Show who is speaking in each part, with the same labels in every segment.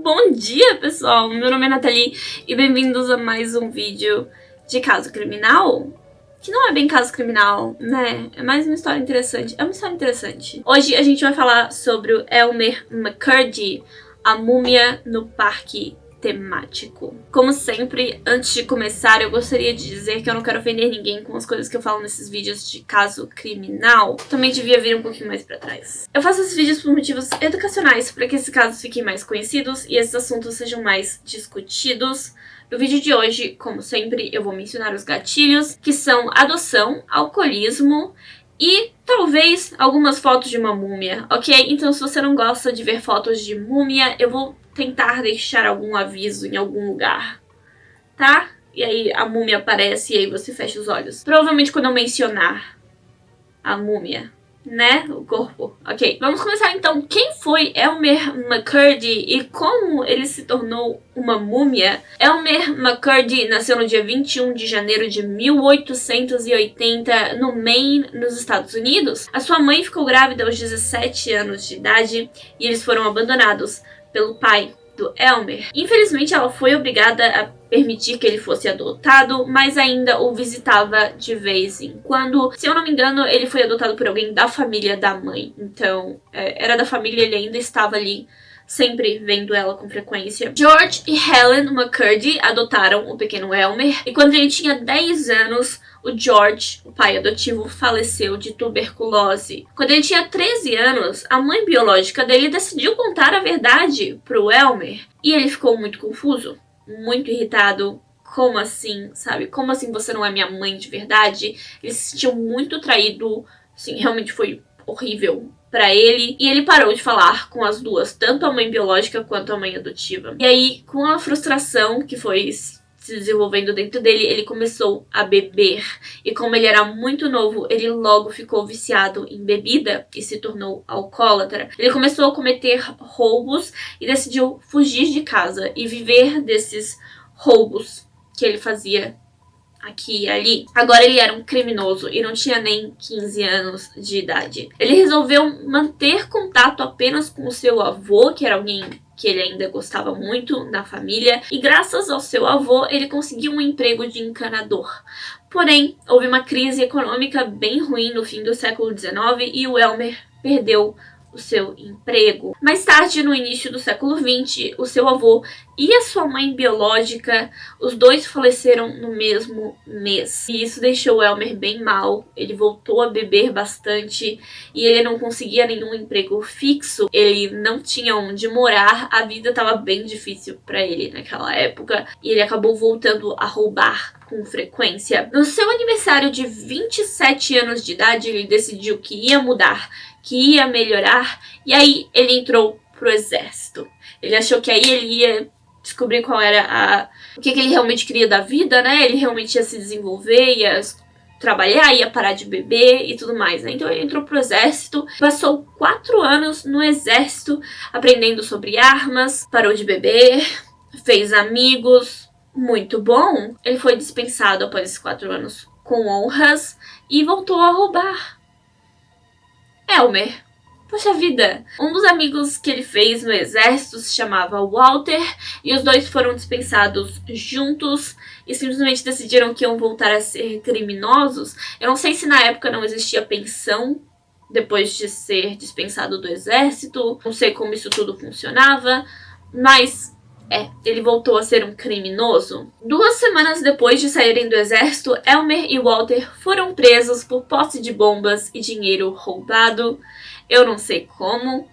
Speaker 1: Bom dia, pessoal! Meu nome é Nathalie e bem-vindos a mais um vídeo de caso criminal. Que não é bem caso criminal, né? É mais uma história interessante. É uma história interessante. Hoje a gente vai falar sobre o Elmer McCurdy, a múmia no parque temático. Como sempre, antes de começar, eu gostaria de dizer que eu não quero ofender ninguém com as coisas que eu falo nesses vídeos de caso criminal. Também devia vir um pouquinho mais pra trás. Eu faço esses vídeos por motivos educacionais, para que esses casos fiquem mais conhecidos e esses assuntos sejam mais discutidos. No vídeo de hoje, como sempre, eu vou mencionar os gatilhos, que são adoção, alcoolismo e talvez algumas fotos de uma múmia, ok? Então se você não gosta de ver fotos de múmia, eu vou tentar deixar algum aviso em algum lugar, tá? E aí a múmia aparece e aí você fecha os olhos. Provavelmente quando eu mencionar a múmia, né? O corpo. Ok, vamos começar então. Quem foi Elmer McCurdy e como ele se tornou uma múmia? Elmer McCurdy nasceu no dia 21 de janeiro de 1880 no Maine, nos Estados Unidos. A sua mãe ficou grávida aos 17 anos de idade e eles foram abandonados pelo pai do Elmer. Infelizmente, ela foi obrigada a permitir que ele fosse adotado, mas ainda o visitava de vez em quando. Se eu não me engano, ele foi adotado por alguém da família da mãe. Então, era da família, ele ainda estava ali, sempre vendo ela com frequência. George e Helen McCurdy adotaram o pequeno Elmer, e quando ele tinha 10 anos, o George, o pai adotivo, faleceu de tuberculose. Quando ele tinha 13 anos, a mãe biológica dele decidiu contar a verdade pro Elmer, e ele ficou muito confuso, muito irritado. Como assim, sabe? Como assim você não é minha mãe de verdade? Ele se sentiu muito traído, assim, realmente foi horrível pra ele, e ele parou de falar com as duas, tanto a mãe biológica quanto a mãe adotiva. E aí, com a frustração que foi se desenvolvendo dentro dele, ele começou a beber. E como ele era muito novo, ele logo ficou viciado em bebida e se tornou alcoólatra. Ele começou a cometer roubos e decidiu fugir de casa e viver desses roubos que ele fazia aqui e ali. Agora ele era um criminoso e não tinha nem 15 anos de idade. Ele resolveu manter contato apenas com o seu avô, que era alguém que ele ainda gostava muito na família, e graças ao seu avô ele conseguiu um emprego de encanador. Porém, houve uma crise econômica bem ruim no fim do século XIX e o Elmer perdeu o seu emprego. Mais tarde, no início do século XX, o seu avô e a sua mãe biológica, os dois faleceram no mesmo mês. E isso deixou o Elmer bem mal, ele voltou a beber bastante e ele não conseguia nenhum emprego fixo, ele não tinha onde morar, a vida estava bem difícil para ele naquela época e ele acabou voltando a roubar com frequência. No seu aniversário de 27 anos de idade, ele decidiu que ia mudar, que ia melhorar, e aí ele entrou pro exército. Ele achou que aí ele ia descobrir qual era o que ele realmente queria da vida, né? Ele realmente ia se desenvolver, ia trabalhar, ia parar de beber e tudo mais, né? Então ele entrou pro exército, passou 4 anos no exército, aprendendo sobre armas, parou de beber, fez amigos, muito bom. Ele foi dispensado após esses 4 anos com honras e voltou a roubar. Elmer. Poxa vida! Um dos amigos que ele fez no exército se chamava Walter e os dois foram dispensados juntos e simplesmente decidiram que iam voltar a ser criminosos. Eu não sei se na época não existia pensão depois de ser dispensado do exército, não sei como isso tudo funcionava, mas ele voltou a ser um criminoso. 2 semanas depois de saírem do exército, Elmer e Walter foram presos por posse de bombas e dinheiro roubado. Eu não sei como.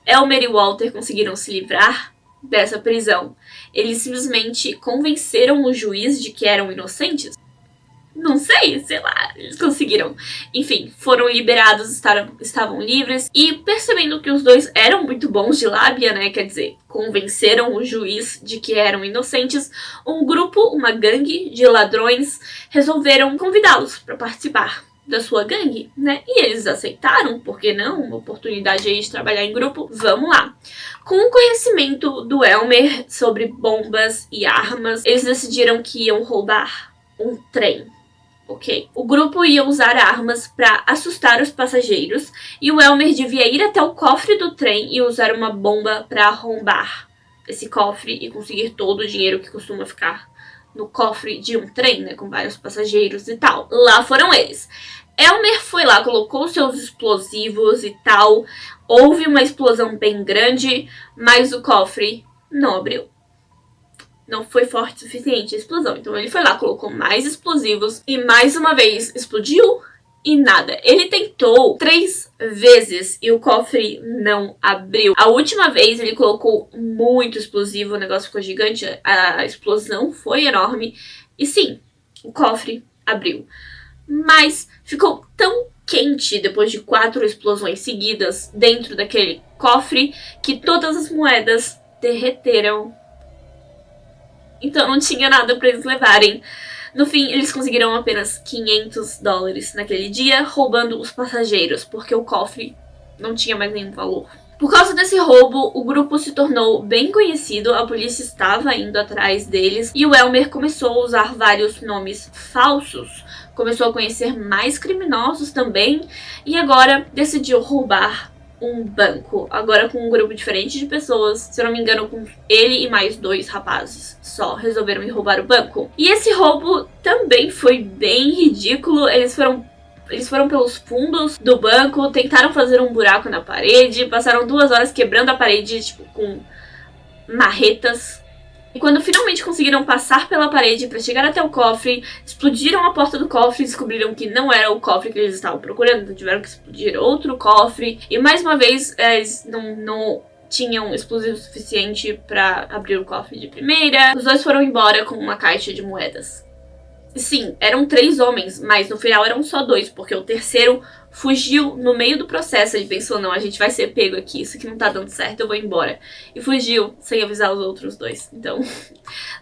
Speaker 1: Elmer e Walter conseguiram se livrar dessa prisão. Eles simplesmente convenceram o juiz de que eram inocentes. Não sei lá, eles conseguiram. Enfim, foram liberados, estavam livres. E percebendo que os dois eram muito bons de lábia, né? Quer dizer, convenceram o juiz de que eram inocentes. Um grupo, uma gangue de ladrões, resolveram convidá-los para participar da sua gangue, né? E eles aceitaram, por que não? Uma oportunidade aí de trabalhar em grupo, vamos lá. Com o conhecimento do Elmer sobre bombas e armas, eles decidiram que iam roubar um trem. ok? O grupo ia usar armas para assustar os passageiros e o Elmer devia ir até o cofre do trem e usar uma bomba para arrombar esse cofre e conseguir todo o dinheiro que costuma ficar no cofre de um trem, né, com vários passageiros e tal. Lá foram eles. Elmer foi lá, colocou seus explosivos e tal. Houve uma explosão bem grande, mas o cofre não abriu. Não foi forte o suficiente a explosão. Então ele foi lá, colocou mais explosivos e mais uma vez explodiu e nada. Ele tentou 3 vezes e o cofre não abriu. A última vez ele colocou muito explosivo, o negócio ficou gigante, a explosão foi enorme. E sim, o cofre abriu. Mas ficou tão quente depois de 4 explosões seguidas dentro daquele cofre que todas as moedas derreteram. Então não tinha nada para eles levarem. No fim, eles conseguiram apenas $500 naquele dia, roubando os passageiros, porque o cofre não tinha mais nenhum valor. Por causa desse roubo, o grupo se tornou bem conhecido, a polícia estava indo atrás deles e o Elmer começou a usar vários nomes falsos, começou a conhecer mais criminosos também e agora decidiu roubar um banco, agora com um grupo diferente de pessoas, se eu não me engano com ele e mais 2 rapazes só resolveram ir roubar o banco. E esse roubo também foi bem ridículo, eles foram pelos fundos do banco, tentaram fazer um buraco na parede, passaram 2 horas quebrando a parede, tipo, com marretas. E quando finalmente conseguiram passar pela parede para chegar até o cofre, explodiram a porta do cofre e descobriram que não era o cofre que eles estavam procurando, então tiveram que explodir outro cofre. E mais uma vez, eles não tinham explosivo suficiente para abrir o cofre de primeira. Os 2 foram embora com uma caixa de moedas. Sim, eram 3 homens, mas no final eram só 2, porque o terceiro fugiu no meio do processo. Ele pensou, não, a gente vai ser pego aqui, isso aqui não tá dando certo, eu vou embora. E fugiu sem avisar os outros 2. Então,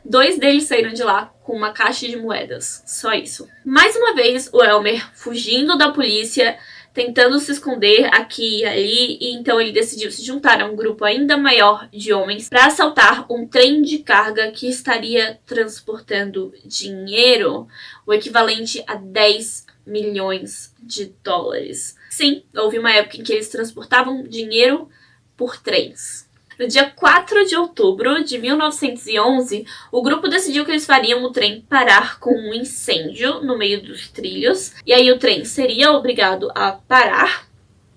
Speaker 1: 2 deles saíram de lá com uma caixa de moedas, só isso. Mais uma vez, o Elmer fugindo da polícia, tentando se esconder aqui e ali, e então ele decidiu se juntar a um grupo ainda maior de homens para assaltar um trem de carga que estaria transportando dinheiro, o equivalente a $10 milhões. Sim, houve uma época em que eles transportavam dinheiro por trens. No dia 4 de outubro de 1911, o grupo decidiu que eles fariam o trem parar com um incêndio no meio dos trilhos. E aí o trem seria obrigado a parar.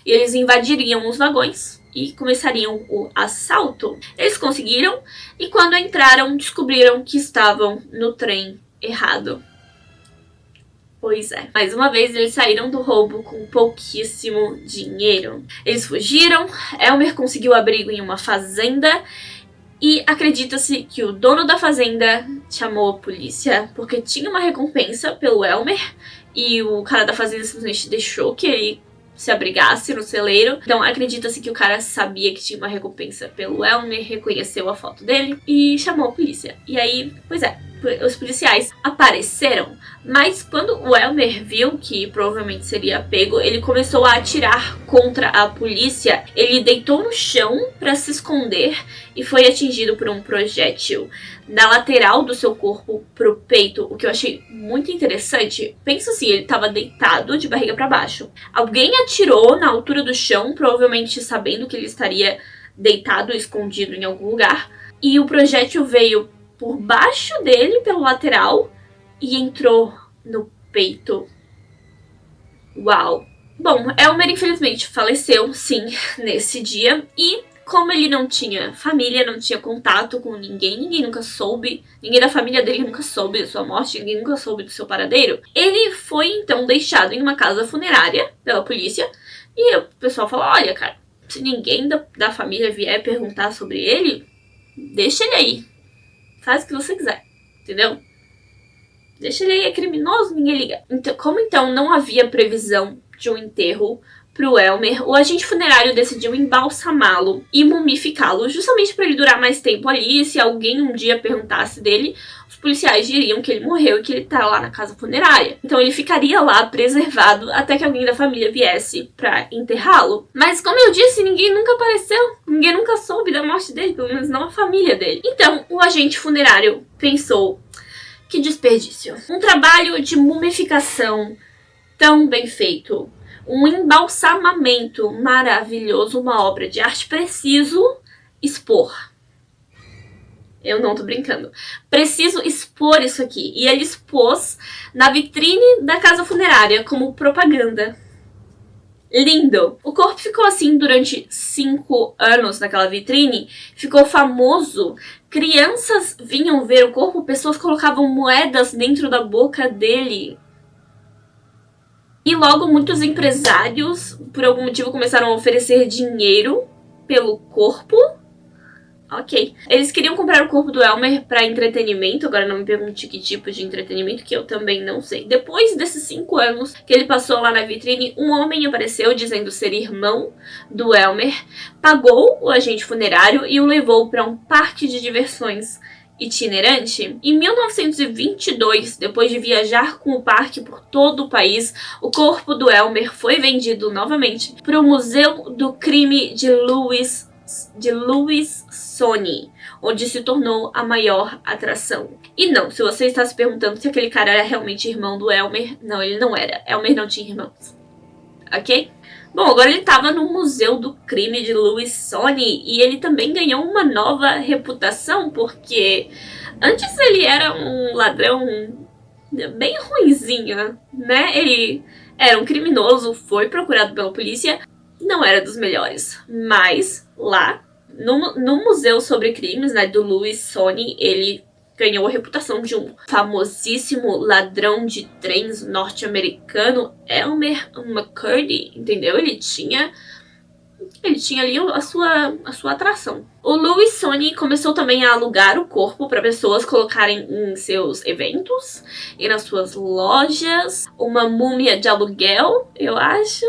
Speaker 1: E eles invadiriam os vagões e começariam o assalto. Eles conseguiram e quando entraram descobriram que estavam no trem errado. Pois é. Mais uma vez, eles saíram do roubo com pouquíssimo dinheiro. Eles fugiram, Elmer conseguiu abrigo em uma fazenda e acredita-se que o dono da fazenda chamou a polícia porque tinha uma recompensa pelo Elmer e o cara da fazenda simplesmente deixou que ele se abrigasse no celeiro. Então acredita-se que o cara sabia que tinha uma recompensa pelo Elmer, reconheceu a foto dele e chamou a polícia. E aí, pois é, os policiais apareceram, mas quando o Elmer viu que provavelmente seria pego, ele começou a atirar contra a polícia. Ele deitou no chão para se esconder e foi atingido por um projétil da lateral do seu corpo pro peito, o que eu achei muito interessante. Pensa assim, ele estava deitado de barriga para baixo. Alguém atirou na altura do chão, provavelmente sabendo que ele estaria deitado, escondido em algum lugar, e o projétil veio por baixo dele, pelo lateral, e entrou no peito. Uau! Bom, Elmer infelizmente faleceu, sim, nesse dia. E como ele não tinha família, não tinha contato com ninguém, ninguém nunca soube, ninguém da família dele nunca soube da sua morte, ninguém nunca soube do seu paradeiro, ele foi então deixado em uma casa funerária pela polícia. E o pessoal falou, olha, cara, se ninguém da família vier perguntar sobre ele, deixa ele aí. Faz o que você quiser, entendeu? Deixa ele aí, é criminoso, ninguém liga. Então, como então não havia previsão de um enterro pro Elmer, o agente funerário decidiu embalsamá-lo e mumificá-lo, justamente para ele durar mais tempo ali. E se alguém um dia perguntasse dele, os policiais diriam que ele morreu e que ele tá lá na casa funerária. Então ele ficaria lá preservado até que alguém da família viesse pra enterrá-lo. Mas como eu disse, ninguém nunca apareceu, ninguém nunca soube da morte dele, pelo menos não a família dele. Então o agente funerário pensou, Que desperdício. Um trabalho de mumificação tão bem feito. Um embalsamamento maravilhoso, uma obra de arte. Preciso expor. Eu não tô brincando. Preciso expor isso aqui. E ele expôs na vitrine da casa funerária como propaganda. Lindo! O corpo ficou assim durante 5 anos naquela vitrine. Ficou famoso. Crianças vinham ver o corpo. Pessoas colocavam moedas dentro da boca dele. E logo muitos empresários, por algum motivo, começaram a oferecer dinheiro pelo corpo. Ok. Eles queriam comprar o corpo do Elmer para entretenimento. Agora não me pergunte que tipo de entretenimento, que eu também não sei. Depois desses 5 anos que ele passou lá na vitrine, um homem apareceu dizendo ser irmão do Elmer, pagou o agente funerário e o levou para um parque de diversões itinerante. Em 1922, depois de viajar com o parque por todo o país, o corpo do Elmer foi vendido novamente para o Museu do Crime de Louis Sony, onde se tornou a maior atração. E não, se você está se perguntando se aquele cara era realmente irmão do Elmer, não, ele não era. Elmer não tinha irmãos. Ok? Bom, agora ele estava no Museu do Crime de Louis Sony e ele também ganhou uma nova reputação, porque antes ele era um ladrão bem ruinzinho, né? Ele era um criminoso, foi procurado pela polícia, não era dos melhores, mas lá no Museu sobre Crimes, né, do Louis Sony, ele ganhou a reputação de um famosíssimo ladrão de trens norte-americano, Elmer McCurdy, entendeu? Ele tinha ali a sua atração. O Louis Sony começou também a alugar o corpo para pessoas colocarem em seus eventos e nas suas lojas. Uma múmia de aluguel, eu acho,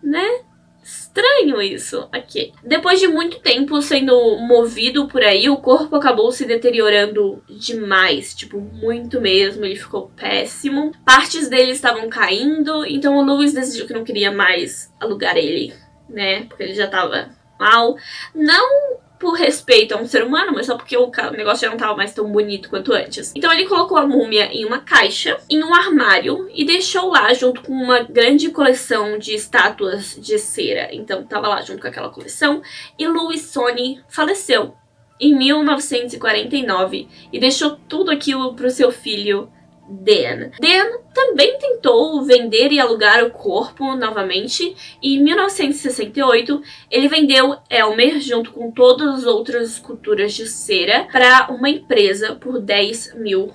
Speaker 1: né? Estranho isso aqui. Depois de muito tempo sendo movido por aí, o corpo acabou se deteriorando demais. Tipo, muito mesmo. Ele ficou péssimo. Partes dele estavam caindo. Então o Louis decidiu que não queria mais alugar ele, né? Porque ele já tava mal. Não por respeito a um ser humano, mas só porque o negócio já não tava mais tão bonito quanto antes. Então ele colocou a múmia em uma caixa, em um armário, e deixou lá junto com uma grande coleção de estátuas de cera. Então tava lá junto com aquela coleção, e Louis Sony faleceu em 1949 e deixou tudo aquilo pro seu filho Dan. Dan também tentou vender e alugar o corpo novamente, e em 1968 ele vendeu Elmer junto com todas as outras esculturas de cera para uma empresa por $10 mil.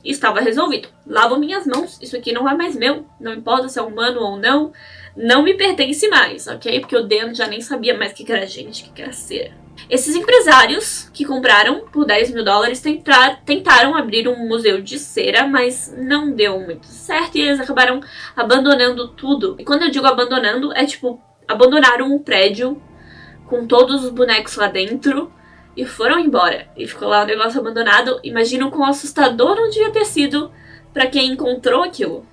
Speaker 1: E estava resolvido. Lavo minhas mãos, isso aqui não é mais meu, não importa se é humano ou não, não me pertence mais, ok? Porque o Dan já nem sabia mais o que era gente, o que era cera. Esses empresários que compraram por $10 mil tentaram abrir um museu de cera, mas não deu muito certo e eles acabaram abandonando tudo. E quando eu digo abandonando, é tipo, abandonaram um prédio com todos os bonecos lá dentro e foram embora. E ficou lá o negócio abandonado. Imagina o quão assustador não devia ter sido para quem encontrou aquilo.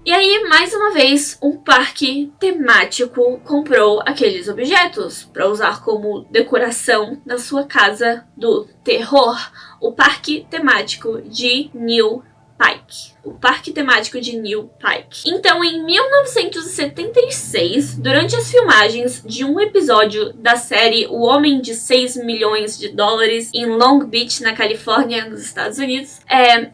Speaker 1: E aí, mais uma vez, um parque temático comprou aqueles objetos para usar como decoração na sua casa do terror. O parque temático de New Pike. O parque temático de New Pike. Então, em 1976, durante as filmagens de um episódio da série O Homem de $6 milhões em Long Beach, na Califórnia, nos Estados Unidos,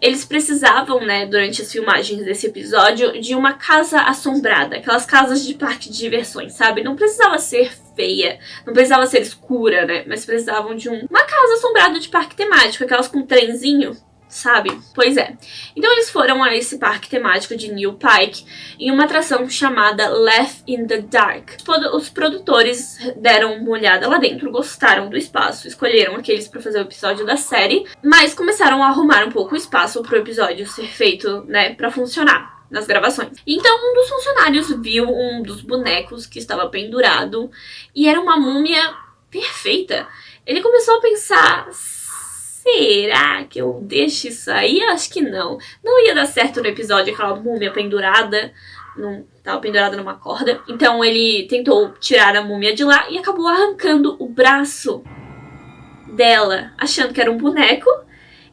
Speaker 1: eles precisavam, né, durante as filmagens desse episódio, de uma casa assombrada. Aquelas casas de parque de diversões, sabe? Não precisava ser feia, não precisava ser escura, né? Mas precisavam de uma casa assombrada de parque temático, aquelas com trenzinho, sabe? Pois é. Então eles foram a esse parque temático de New Pike em uma atração chamada Laugh in the Dark. Os produtores deram uma olhada lá dentro, gostaram do espaço, escolheram aqueles para fazer o episódio da série, mas começaram a arrumar um pouco o espaço pro episódio ser feito, né, para funcionar nas gravações. Então um dos funcionários viu um dos bonecos que estava pendurado e era uma múmia perfeita. Ele começou a pensar: será que eu deixo isso aí? Acho que não. Não ia dar certo no episódio aquela múmia pendurada. Não estava pendurada numa corda. Então ele tentou tirar a múmia de lá e acabou arrancando o braço dela, achando que era um boneco.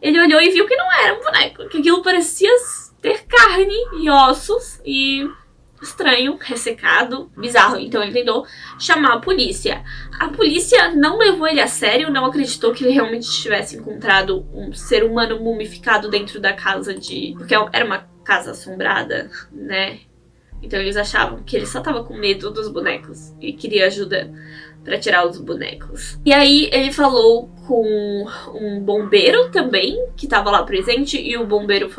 Speaker 1: ele olhou e viu que não era um boneco, que aquilo parecia ter carne e ossos e estranho, ressecado, bizarro. Então ele tentou chamar a polícia. A polícia não levou ele a sério, não acreditou que ele realmente tivesse encontrado um ser humano mumificado dentro da casa porque era uma casa assombrada, né? Então eles achavam que ele só tava com medo dos bonecos e queria ajuda pra tirar os bonecos. E aí ele falou com um bombeiro também, que tava lá presente, e o bombeiro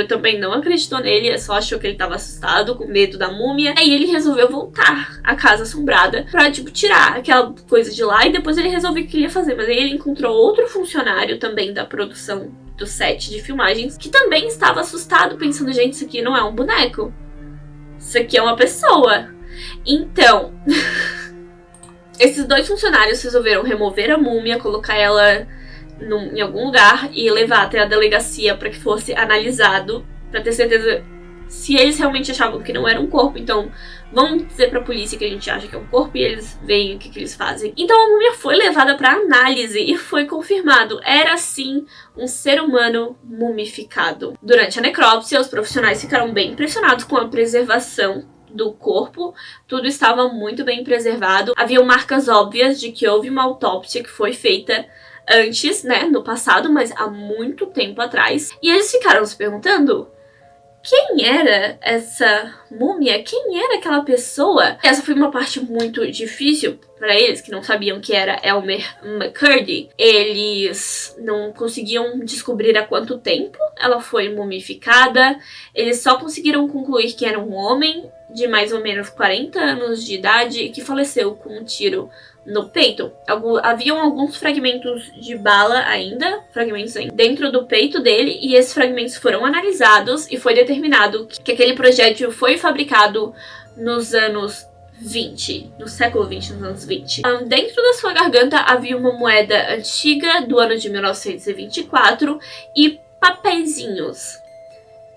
Speaker 1: também não acreditou nele, só achou que ele tava assustado, com medo da múmia. Aí ele resolveu voltar à casa assombrada pra, tipo, tirar aquela coisa de lá, e depois ele resolveu o que ele ia fazer. Mas aí ele encontrou outro funcionário também da produção do set de filmagens, que também estava assustado, pensando, gente, isso aqui não é um boneco. Isso aqui é uma pessoa. Então... esses dois funcionários resolveram remover a múmia, colocar ela em algum lugar e levar até a delegacia para que fosse analisado, para ter certeza se eles realmente achavam que não era um corpo. Então, vamos dizer pra polícia que a gente acha que é um corpo e eles veem o que eles fazem. Então, a múmia foi levada para análise e foi confirmado. Era, sim, um ser humano mumificado. Durante a necrópsia, os profissionais ficaram bem impressionados com a preservação do corpo, tudo estava muito bem preservado. Havia marcas óbvias de que houve uma autópsia que foi feita antes, né, no passado, mas há muito tempo atrás. E eles ficaram se perguntando: quem era essa múmia? Quem era aquela pessoa? Essa foi uma parte muito difícil para eles, que não sabiam que era Elmer McCurdy. Eles não conseguiam descobrir há quanto tempo ela foi mumificada. Eles só conseguiram concluir que era um homem de mais ou menos 40 anos de idade que faleceu com um tiro no peito. Haviam alguns fragmentos de bala ainda, dentro do peito dele, e esses fragmentos foram analisados e foi determinado que aquele projétil foi fabricado nos anos 20, no século 20, nos anos 20. Dentro da sua garganta havia uma moeda antiga do ano de 1924 e papeizinhos.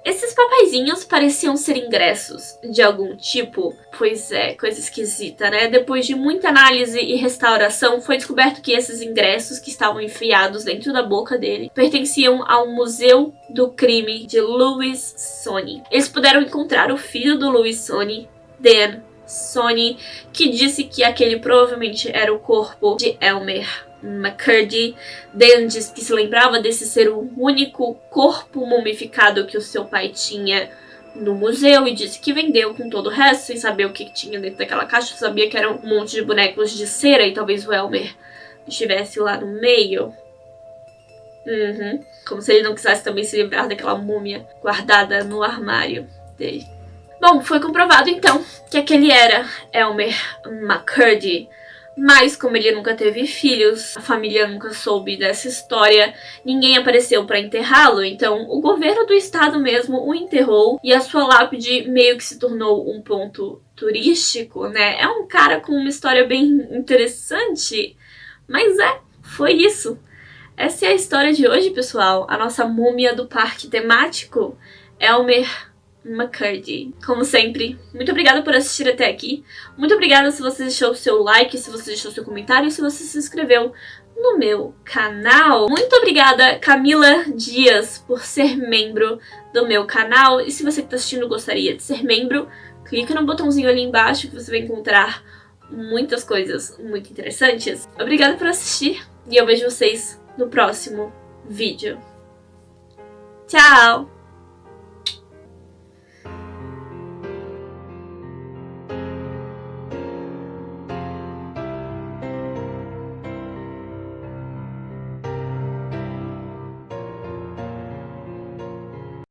Speaker 1: Esses papeizinhos pareciam ser ingressos de algum tipo. Pois é, coisa esquisita, né? Depois de muita análise e restauração, foi descoberto que esses ingressos que estavam enfiados dentro da boca dele pertenciam ao Museu do Crime de Louis Sony. Eles puderam encontrar o filho do Louis Sony, Dan Sony, que disse que aquele provavelmente era o corpo de Elmer McCurdy. Dan disse que se lembrava desse ser o único corpo mumificado que o seu pai tinha no museu e disse que vendeu com todo o resto, sem saber o que tinha dentro daquela caixa. Sabia que eram um monte de bonecos de cera e talvez o Elmer estivesse lá no meio. Como se ele não quisesse também se livrar daquela múmia guardada no armário dele. Bom, foi comprovado então que aquele era Elmer McCurdy. Mas como ele nunca teve filhos, a família nunca soube dessa história, ninguém apareceu para enterrá-lo, então o governo do estado mesmo o enterrou e a sua lápide meio que se tornou um ponto turístico, né? É um cara com uma história bem interessante, mas foi isso. Essa é a história de hoje, pessoal. A nossa múmia do parque temático, Elmer McCurdy. Como sempre, muito obrigada por assistir até aqui. Muito obrigada se você deixou o seu like, se você deixou o seu comentário e se você se inscreveu no meu canal. Muito obrigada, Camila Dias, por ser membro do meu canal. E se você que está assistindo gostaria de ser membro, clica no botãozinho ali embaixo que você vai encontrar muitas coisas muito interessantes. Obrigada por assistir e eu vejo vocês no próximo vídeo. Tchau!